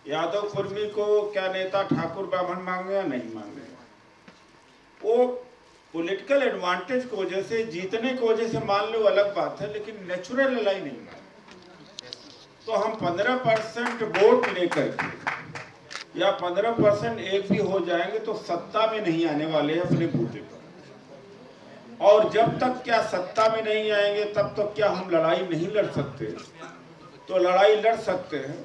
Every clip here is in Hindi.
यादव कुर्मी को क्या नेता ठाकुर ब्राह्मण मांगे या नहीं मांगे, वो पॉलिटिकल एडवांटेज की वजह से, जीतने की वजह से मान लो अलग बात है, लेकिन नेचुरल लड़ाई नहीं मांगे। तो हम 15% वोट लेकर के या 15% एक भी हो जाएंगे तो सत्ता में नहीं आने वाले हैं अपने बूते पर। और जब तक क्या सत्ता में नहीं आएंगे तब तक क्या हम लड़ाई नहीं लड़ सकते? तो लड़ाई लड़ सकते हैं।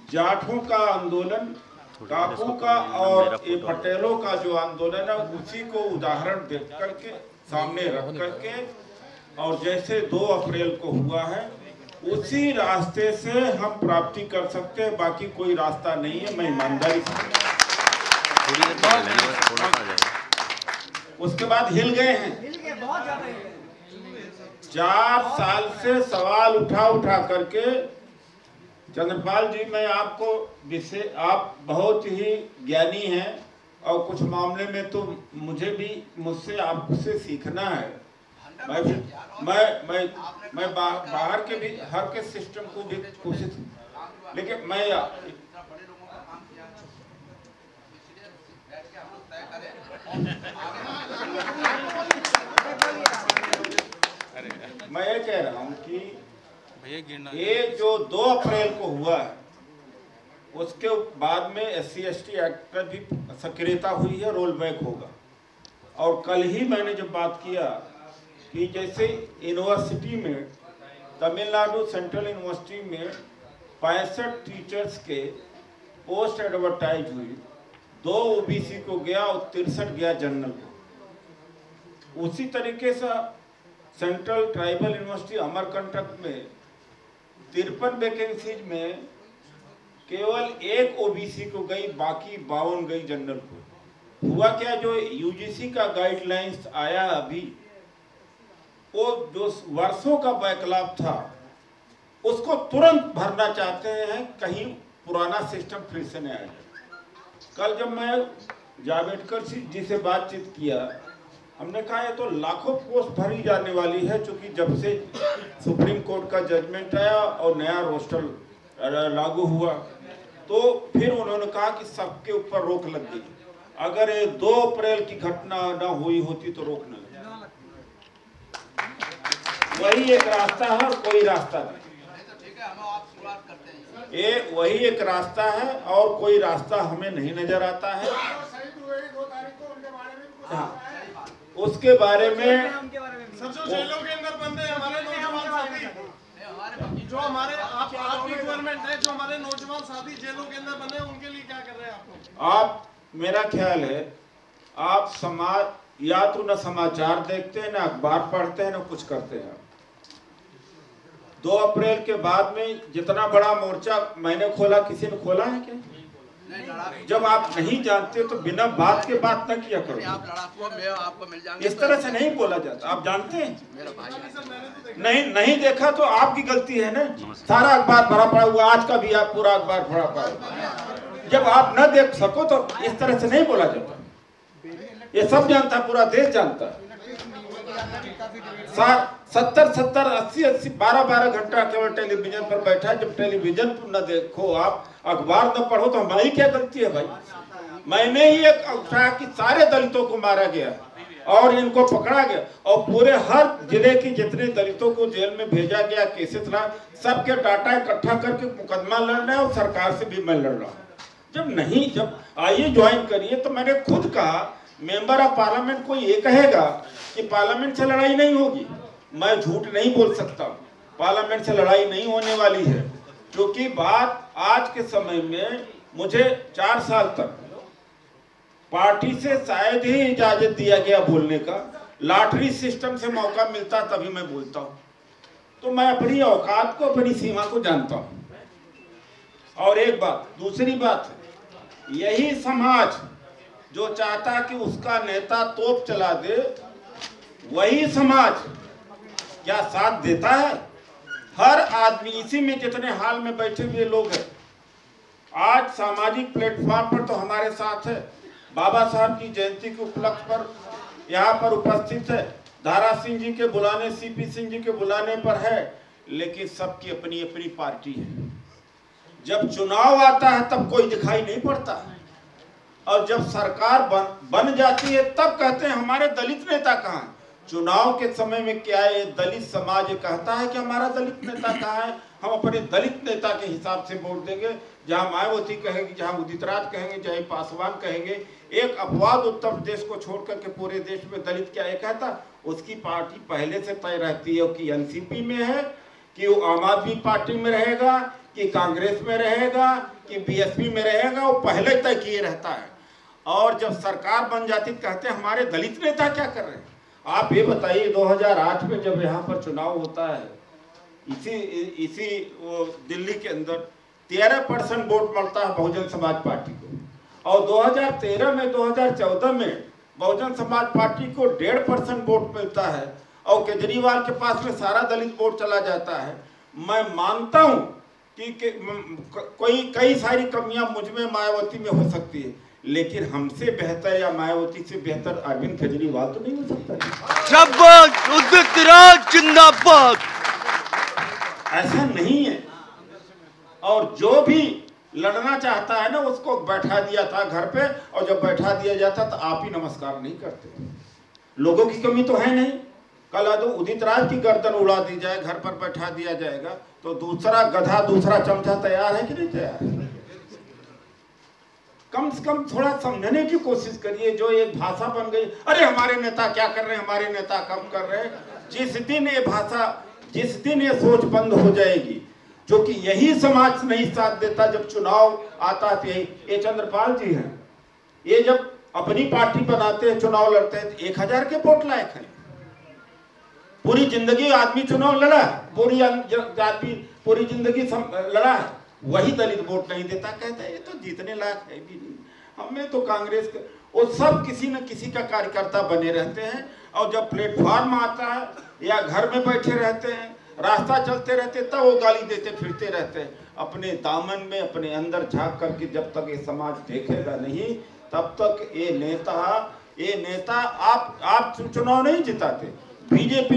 जाटों का आंदोलन, टापू का और ये पटेलों का जो आंदोलन है उसी को उदाहरण देख करके सामने रख करके, और जैसे 2 अप्रैल को हुआ है उसी रास्ते से हम प्राप्ति कर सकते हैं, बाकी कोई रास्ता नहीं है। मैं ईमानदारी से, उसके बाद हिल गए हैं 4 साल से सवाल उठा करके। चंद्रपाल जी, मैं आपको आप बहुत ही ज्ञानी हैं और कुछ मामले में तो मुझसे आपसे सीखना है। मैं बाहर के भी हर के सिस्टम को भी कोशिश, लेकिन मैं ये कह रहा हूँ कि ये जो 2 अप्रैल को हुआ है उसके बाद में SC/ST एक्ट पर भी सक्रियता हुई है, रोल बैक होगा। और कल ही मैंने जब बात किया कि जैसे यूनिवर्सिटी में, तमिलनाडु सेंट्रल यूनिवर्सिटी में 65 टीचर्स के पोस्ट एडवर्टाइज हुई, 2 OBC को गया और 63 गया जनरल को। उसी तरीके से सेंट्रल ट्राइबल यूनिवर्सिटी अमरकंटक में 53 वैकेंसीज में केवल 1 OBC को गई, बाकी 52 गई जनरल को। हुआ क्या, जो UGC का गाइडलाइंस आया अभी, वो जो वर्षों का बैकलॉग था उसको तुरंत भरना चाहते हैं, कहीं पुराना सिस्टम फिर से नहीं आएगा। कल जब मैं जावड़ेकर जी से बातचीत किया, हमने कहा ये तो लाखों पोस्ट भरी जाने वाली है, क्योंकि जब से सुप्रीम कोर्ट का जजमेंट आया और नया रोस्टर लागू हुआ, तो फिर उन्होंने कहा कि सबके ऊपर रोक लग गई। अगर ये 2 अप्रैल की घटना ना हुई होती तो रोक न लगी। वही एक रास्ता है और कोई रास्ता नहीं। ये वही एक रास्ता है और कोई रास्ता हमें नहीं नजर आता है। हाँ, उसके बारे में सब जो जेलों के अंदर बंद है हमारे नौजवान साथी, जो हमारे आपकी गवर्नमेंट है, जो हमारे नौजवान साथी जेलों के अंदर बंद है, उनके लिए क्या कर रहे हैं आप लोग? आप, मेरा ख्याल है आप समाज या तो न समाचार देखते हैं, न अखबार पढ़ते हैं, न कुछ करते हैं। 2 अप्रैल के बाद में जितना बड़ा मोर्चा मैंने खोला, किसी ने खोला है क्या? जब आप नहीं जानते तो बिना बात के बात न किया करो। आपको मिल जाएंगे, इस तरह से नहीं बोला जाता। आप जानते हैं, नहीं देखा तो आपकी गलती है ना। सारा अखबार भरा पड़ा हुआ, आज का भी आप पूरा अखबार भरा पड़ा। जब आप न देख सको तो इस तरह से नहीं बोला जाता। ये सब जानता है, पूरा देश जानता है। 70, 80, 12 घंटा केवल टेलीविजन पर बैठा है। जब टेलीविजन न देखो, आप अखबार न पढ़ो, तो हमारी क्या गलती है भाई? मैंने ही एक उठाया कि सारे दलितों को मारा गया और इनको पकड़ा गया, और पूरे हर जिले की जितने दलितों को जेल में भेजा गया, केसेस रहा, सबके डाटा इकट्ठा करके मुकदमा लड़ना है और सरकार से भी मैं लड़ रहा हूँ। जब आइए ज्वाइन करिए, तो मैंने खुद कहा मेंबर ऑफ पार्लियामेंट को ये कहेगा कि पार्लियामेंट से लड़ाई नहीं होगी, मैं झूठ नहीं बोल सकता। पार्लियामेंट से लड़ाई नहीं होने वाली है, क्योंकि बात आज के समय में मुझे 4 साल तक पार्टी से शायद ही इजाजत दिया गया बोलने का। लॉटरी सिस्टम से मौका मिलता तभी मैं बोलता हूँ। तो मैं अपनी औकात को, अपनी सीमा को जानता हूँ। और एक बात, दूसरी बात, यही समाज जो चाहता कि उसका नेता तोप चला दे, वही समाज क्या साथ देता है? हर आदमी, इसी में जितने हाल में बैठे हुए लोग हैं, आज सामाजिक प्लेटफॉर्म पर तो हमारे साथ है। बाबा साहब की जयंती के उपलक्ष्य पर यहाँ पर उपस्थित है, दारा सिंह जी के बुलाने, CP सिंह जी के बुलाने पर है, लेकिन सबकी अपनी अपनी पार्टी है। जब चुनाव आता है तब कोई दिखाई नहीं पड़ता, और जब सरकार बन जाती है तब कहते हैं हमारे दलित नेता कहाँ हैं। चुनाव के समय में क्या है, दलित समाज कहता है कि हमारा दलित नेता कहाँ है, हम अपने दलित नेता के हिसाब से वोट देंगे। जहां मायावती कहेंगे, जहां उदित राज कहेंगे, जहां पासवान कहेंगे। एक अपवाद उत्तर प्रदेश को छोड़ करके पूरे देश में दलित क्या है कहता, उसकी पार्टी पहले से तय रहती है कि एनसीपी में है, कि वो आम आदमी पार्टी में रहेगा, कि कांग्रेस में रहेगा, कि बीएसपी में रहेगा, वो पहले तय किए रहता है। और जब सरकार बन जाती कहते हैं हमारे दलित नेता क्या कर रहे हैं। आप ये बताइए 2008 में जब यहाँ पर चुनाव होता है, इसी दिल्ली के अंदर 13% वोट मिलता है बहुजन समाज पार्टी को, और 2013 में 2014 में बहुजन समाज पार्टी को 1.5% वोट मिलता है, और केजरीवाल के पास में सारा दलित वोट चला जाता है। मैं मानता हूं कि कई सारी कमियां मुझ में मायावती में हो सकती है, लेकिन हमसे बेहतर या मायावती से बेहतर अरविंद केजरीवाल तो नहीं हो सकता। शाबाश, उदित राज जिंदाबाद। ऐसा नहीं है। और जो भी लड़ना चाहता है ना उसको बैठा दिया था घर पे, और जब बैठा दिया जाता तो आप ही नमस्कार नहीं करते। लोगों की कमी तो है नहीं। कल उदित राज की गर्दन उड़ा दी जाए, घर पर बैठा दिया जाएगा, तो दूसरा गधा, दूसरा चमचा तैयार है कि नहीं तैयार है। कम से कम थोड़ा समझने की कोशिश करिए। जो एक भाषा बन गई, अरे हमारे नेता क्या कर रहे हैं, हमारे नेता कम कर रहे हैं। जिस दिन ये भाषा, जिस दिन ये सोच बंद हो जाएगी, जो कि यही समाज नहीं साथ देता। जब चुनाव आता है, ये चंद्रपाल जी हैं, ये जब अपनी पार्टी बनाते हैं, चुनाव लड़ते हैं, 1000 के वोट लायक है। पूरी जिंदगी आदमी चुनाव लड़ा, पूरी जिंदगी लड़ा है, वही दलित वोट नहीं देता, कहता है ये तो जीतने लायक है भी नहीं। हमें तो कांग्रेस का, वो सब किसी न किसी का कार्यकर्ता बने रहते हैं, और जब प्लेटफॉर्म आता है या घर में बैठे रहते हैं, रास्ता चलते रहते, तब वो गाली देते फिरते रहते हैं। अपने दामन में, अपने अंदर झांक करके जब तक ये समाज देखेगा नहीं, तब तक ये नेता आप चुनाव नहीं जिताते। बीजेपी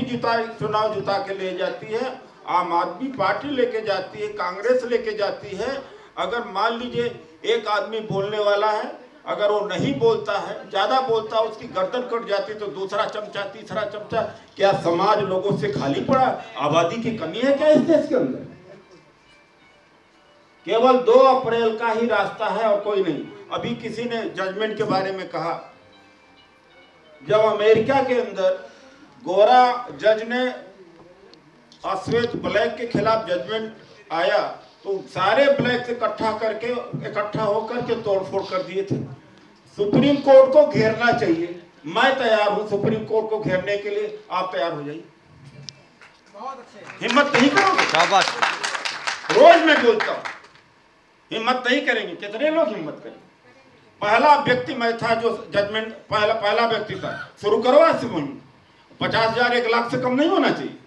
चुनाव जिता के ले जाती है, आम आदमी पार्टी लेके जाती है, कांग्रेस लेके जाती है। अगर मान लीजिए एक आदमी बोलने वाला है, अगर वो नहीं बोलता है, ज्यादा बोलता है, उसकी गर्दन कट जाती, तो दूसरा चमचा, तीसरा चमचा। क्या समाज लोगों से खाली पड़ा? आबादी की कमी है क्या इस देश के अंदर? केवल 2 अप्रैल का ही रास्ता है और कोई नहीं। अभी किसी ने जजमेंट के बारे में कहा, जब अमेरिका के अंदर गोरा जज ने अश्वेत ब्लैक के खिलाफ जजमेंट आया, तो सारे ब्लैक से इकट्ठा होकर के तोड़फोड़ कर दिए थे। सुप्रीम कोर्ट को घेरना चाहिए। मैं तैयार हूं सुप्रीम कोर्ट को घेरने के लिए, आप तैयार हो जाइए। हिम्मत नहीं करोगे? शाबाश। रोज मैं बोलता हूं, हिम्मत नहीं करेंगे। कितने लोग हिम्मत करेंगे? पहला व्यक्ति मैं था जो जजमेंट, पहला व्यक्ति था। शुरू करो आज से। 50,000 1 लाख से कम नहीं होना चाहिए।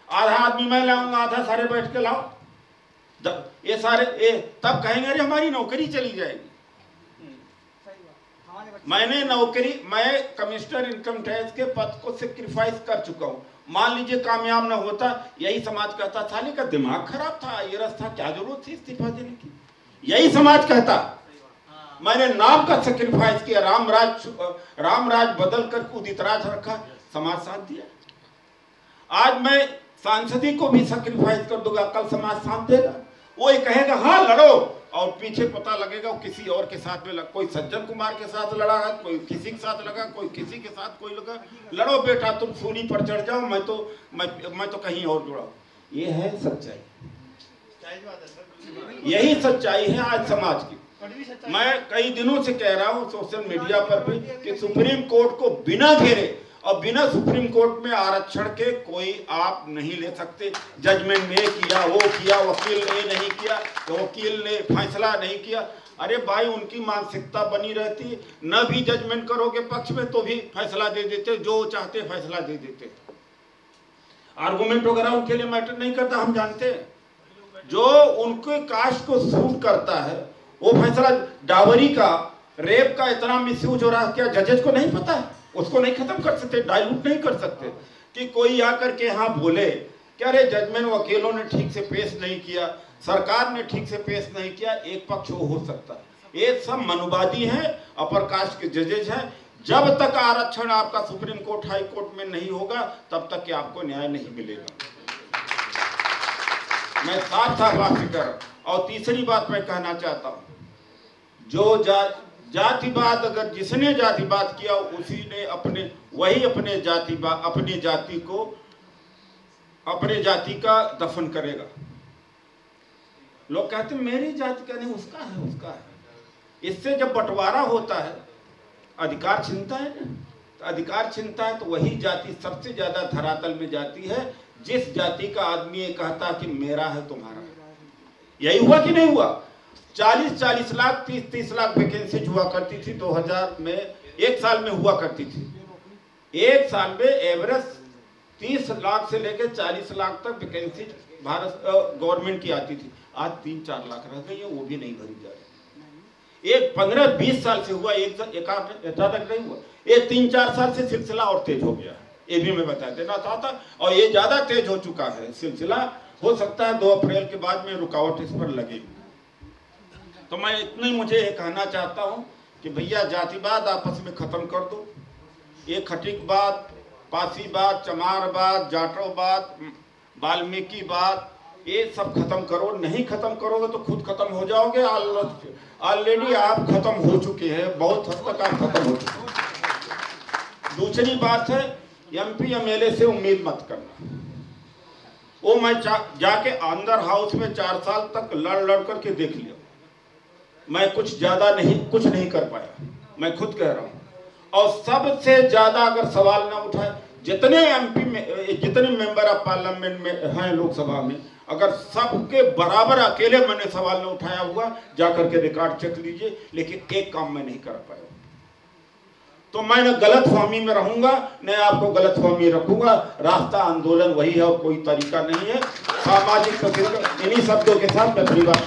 आधा आदमी मैं लाऊंगा, आधा सारे बैठ के लाओ। ये सारे तब कहेंगे अरे हमारी नौकरी चली जाएगी। मैं कमिश्नर इनकम टैक्स के पद को सेक्रीफाइस कर चुका हूँ। मान लीजिए कामयाब ना होता, यही समाज कहता साले का दिमाग खराब था, ये रास्ता क्या जरूरत थी इस्तीफा देने की। यही समाज कहता। मैंने नाम का सेक्रीफाइस किया, रामराज बदल कर उदित राज रखा, समाज साथ दिया। आज मैं सांसदी को भी सेक्रीफाइस कर दूंगा, कल समाज साथ देगा। वो ये कहेगा हाँ लड़ो, और पीछे पता लगेगा वो किसी और के साथ में कोई सज्जन कुमार के साथ लड़ा है, कोई किसी के साथ लगा, कोई किसी के साथ कोई लगा। लड़ो बेटा, तुम सूली पर चढ़ जाओ, मैं तो कहीं और जुड़ा। ये है सच्चाई, यही सच्चाई है आज समाज की। मैं कई दिनों से कह रहा हूँ सोशल मीडिया पर भी कि सुप्रीम कोर्ट को बिना घेरे और बिना सुप्रीम कोर्ट में आरक्षण के कोई आप नहीं ले सकते। जजमेंट ने किया, वो किया, वकील ने नहीं किया, तो वकील ने फैसला नहीं किया। अरे भाई, उनकी मानसिकता बनी रहती, न भी जजमेंट करोगे पक्ष में तो भी फैसला दे देते, जो चाहते फैसला दे देते। आर्गुमेंट वगैरह उनके लिए मैटर नहीं करता, हम जानते हैं। जो उनके कास्ट को सूट करता है वो फैसला। डावरी का, रेप का इतना मिसयूज हो रहा है, क्या जजेस को नहीं पता है? उसको नहीं खत्म कर सकते, डाइल्यूट नहीं कर सकते कि कोई आकर के यहाँ बोले कि अरे जजमेंट वकीलों ने ठीक से पेश नहीं किया, सरकार ने ठीक से पेश नहीं किया, एक पक्ष हो सकता है। ये सब मनुवादी हैं, अपर कास्ट के जजेज हैं। जब तक आरक्षण आपका सुप्रीम कोर्ट हाई कोर्ट में नहीं होगा तब तक कि आपको न्याय नहीं मिलेगा। मैं साफ साफ बात कर रहा हूं। और तीसरी बात मैं कहना चाहता हूं, जो जातिवाद, अगर जिसने जातिवाद किया उसी ने अपने जाति का दफन करेगा। लोग कहते मेरी जाति का नहीं, उसका है। इससे जब बंटवारा होता है अधिकार छिनता है ना, तो अधिकार छिनता है तो वही जाति सबसे ज्यादा धरातल में जाती है जिस जाति का आदमी ये कहता कि मेरा है तुम्हारा है। यही हुआ कि नहीं हुआ? 40-40 लाख 30-30 लाख वैकेंसी हुआ करती थी 2000 में, एक साल में हुआ करती थी। एक साल में एवरेज 30 लाख से लेकर 40 लाख तक वैकेंसी भारत गवर्नमेंट की आती थी। आज 3-4 लाख रह गई है, वो भी नहीं भरी जा रही। एक 15-20 साल से हुआ, एक तक नहीं हुआ। ये 3-4 साल से सिलसिला और तेज हो गया, ये भी मैं बता देना चाहता। और ये ज्यादा तेज हो चुका है सिलसिला। हो सकता है 2 अप्रैल के बाद में रुकावट इस पर लगेगी। तो मैं इतना ही मुझे कहना चाहता हूं कि भैया जातिवाद आपस में खत्म कर दो। ये खटीकवाद, पासीवाद, चमारवाद, जाटोवाद, वाल्मीकिवाद, ये सब खत्म करो। नहीं खत्म करोगे तो खुद खत्म हो जाओगे। ऑलरेडी आप खत्म हो चुके हैं, बहुत हद तक आप खत्म हो चुके हैं। दूसरी बात है, MP MLA से उम्मीद मत करना। वो मैं जाके अंदर हाउस में 4 साल तक लड़ करके देख लिया, मैं कुछ नहीं कर पाया, मैं खुद कह रहा हूं। और सबसे ज्यादा अगर सवाल ना उठाए, जितने MP में, जितने मेंबर ऑफ पार्लियामेंट में हैं लोकसभा में, अगर सबके बराबर अकेले मैंने सवाल न उठाया हुआ, जाकर के रिकॉर्ड चेक लीजिए, लेकिन एक काम मैं नहीं कर पाया। तो मैं न गलतफहमी में रहूंगा, न आपको गलतफहमी रखूंगा। रास्ता आंदोलन वही है और कोई तरीका नहीं है। सामाजिक प्रतिरोध। इन्हीं शब्दों के साथ मैं अपनी बात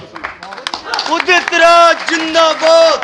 उदित राज जिंदाबाद।